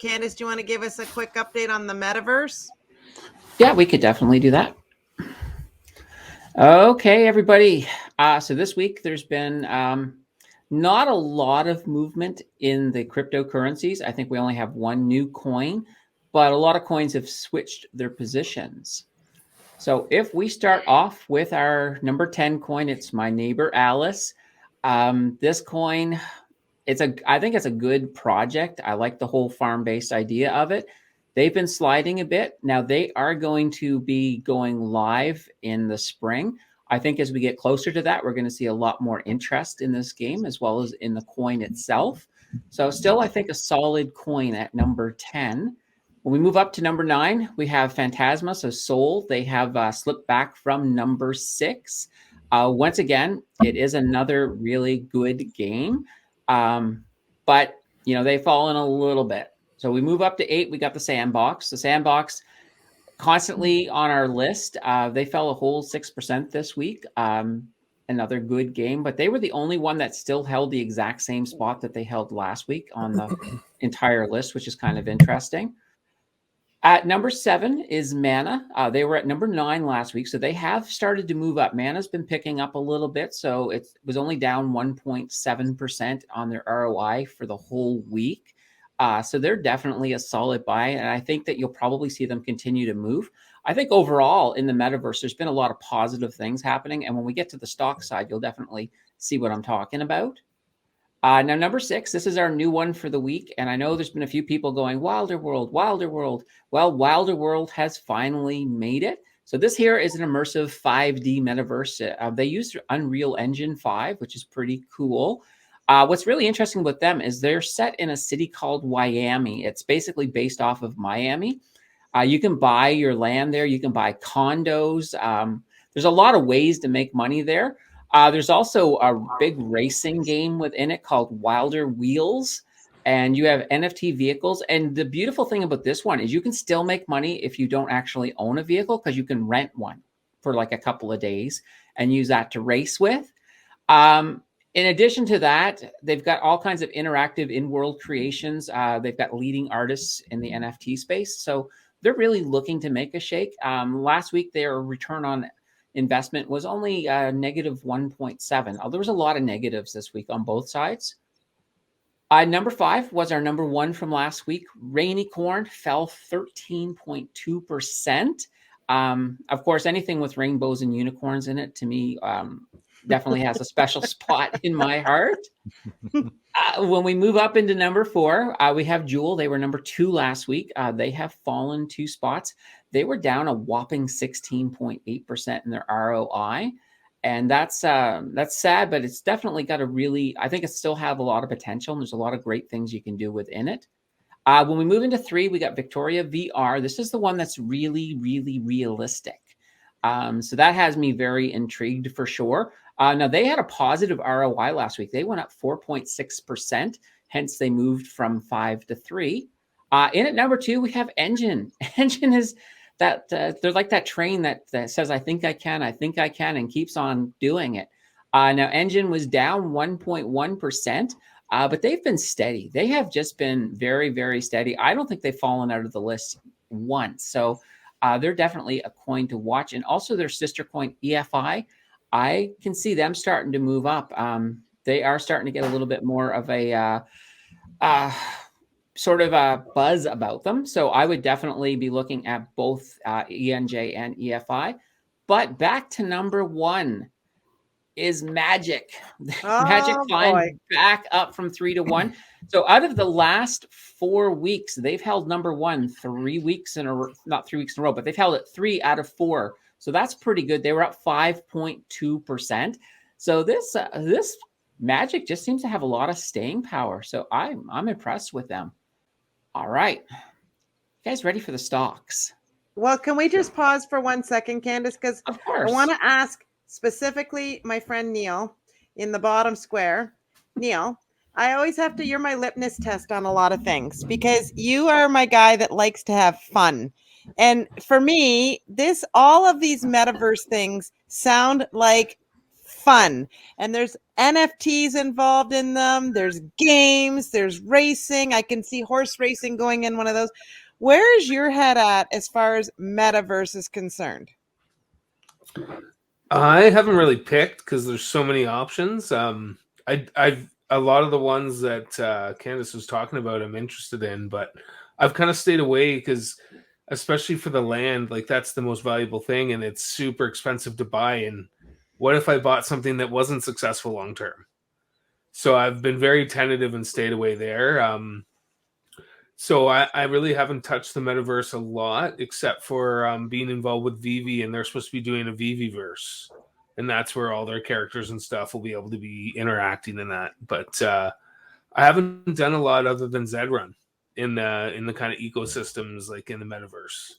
Candace, do you want to give us a quick update on the Metaverse? Yeah, we could definitely do that. Okay, everybody. So this week there's been not a lot of movement in the cryptocurrencies. I think we only have one new coin, but a lot of coins have switched their positions. So if we start off with our number 10 coin, it's my neighbor Alice. This coin, I think it's a good project. I like the whole farm-based idea of it. They've been sliding a bit. Now they are going to be going live in the spring. I think as we get closer to that, we're going to see a lot more interest in this game as well as in the coin itself. So still, I think a solid coin at number 10. When we move up to number 9, we have Phantasm, so Sol. They have slipped back from number 6. Once again, it is another really good game, but they've fallen a little bit. So we move up to 8. We got the Sandbox. The Sandbox constantly on our list. They fell a whole 6% this week. Another good game, but they were the only one that still held the exact same spot that they held last week on the entire list, which is kind of interesting. At number 7 is Mana. They were at number 9 last week, so they have started to move up. Mana's been picking up a little bit, so it was only down 1.7% on their ROI for the whole week. So they're definitely a solid buy, and I think that you'll probably see them continue to move. I think overall in the Metaverse, there's been a lot of positive things happening, and when we get to the stock side, you'll definitely see what I'm talking about. Now, number 6, this is our new one for the week. And I know there's been a few people going, Wilder World, Wilder World. Well, Wilder World has finally made it. So this here is an immersive 5D metaverse. They use Unreal Engine 5, which is pretty cool. What's really interesting with them is they're set in a city called Miami. It's basically based off of Miami. You can buy your land there. You can buy condos. There's a lot of ways to make money there. There's also a big racing game within it called Wilder Wheels, and you have NFT vehicles. And the beautiful thing about this one is you can still make money if you don't actually own a vehicle, because you can rent one for like a couple of days and use that to race with. In addition to that, they've got all kinds of interactive in-world creations. They've got leading artists in the NFT space. So they're really looking to make a shake. Last week, their return on investment was only negative 1.7. There was a lot of negatives this week on both sides. Number 5 was our number 1 from last week. Rainicorn fell 13.2%. Of course, anything with rainbows and unicorns in it, to me, definitely has a special spot in my heart. When we move up into number 4, we have Jewel. They were number 2 last week. They have fallen 2 spots. They were down a whopping 16.8% in their ROI. And that's sad, but it's definitely got I think it still have a lot of potential, and there's a lot of great things you can do within it. When we move into 3, we got Victoria VR. This is the one that's really, really realistic. So that has me very intrigued for sure. Now, they had a positive ROI last week. They went up 4.6%. Hence, they moved from 5 to 3. In at number 2, we have Enjin. Enjin is that they're like that train that says, I think I can, and keeps on doing it. Now, Enjin was down 1.1%, but they've been steady. They have just been very, very steady. I don't think they've fallen out of the list once. So they're definitely a coin to watch. And also their sister coin, EFI, I can see them starting to move up. They are starting to get a little bit more of a sort of a buzz about them. So I would definitely be looking at both ENJ and EFI. But back to number 1 is Majic. Majic climbed back up from 3 to 1. So out of the last 4 weeks, they've held number 1 3 weeks in a row, not 3 weeks in a row, but they've held it 3 out of 4. So that's pretty good. They were up 5.2%. So this Majic just seems to have a lot of staying power. So I'm impressed with them. All right. You guys ready for the stocks? Well, can we just pause for 1 second, Candace? Because I want to ask specifically my friend Neil in the bottom square. Neil, I always have to, you're my litmus test on a lot of things, because you are my guy that likes to have fun. And for me, all of these metaverse things sound like fun. And there's NFTs involved in them. There's games, there's racing. I can see horse racing going in one of those. Where is your head at as far as Metaverse is concerned? I haven't really picked because there's so many options. I've a lot of the ones that Candace was talking about, I'm interested in, but I've kind of stayed away because, especially for the land, like that's the most valuable thing, and it's super expensive to buy. And what if I bought something that wasn't successful long term? So I've been very tentative and stayed away there. So I really haven't touched the metaverse a lot, except for being involved with Vivi, and they're supposed to be doing a Viviverse, and that's where all their characters and stuff will be able to be interacting in that. But I haven't done a lot other than Zedrun in the kind of ecosystems like in the metaverse.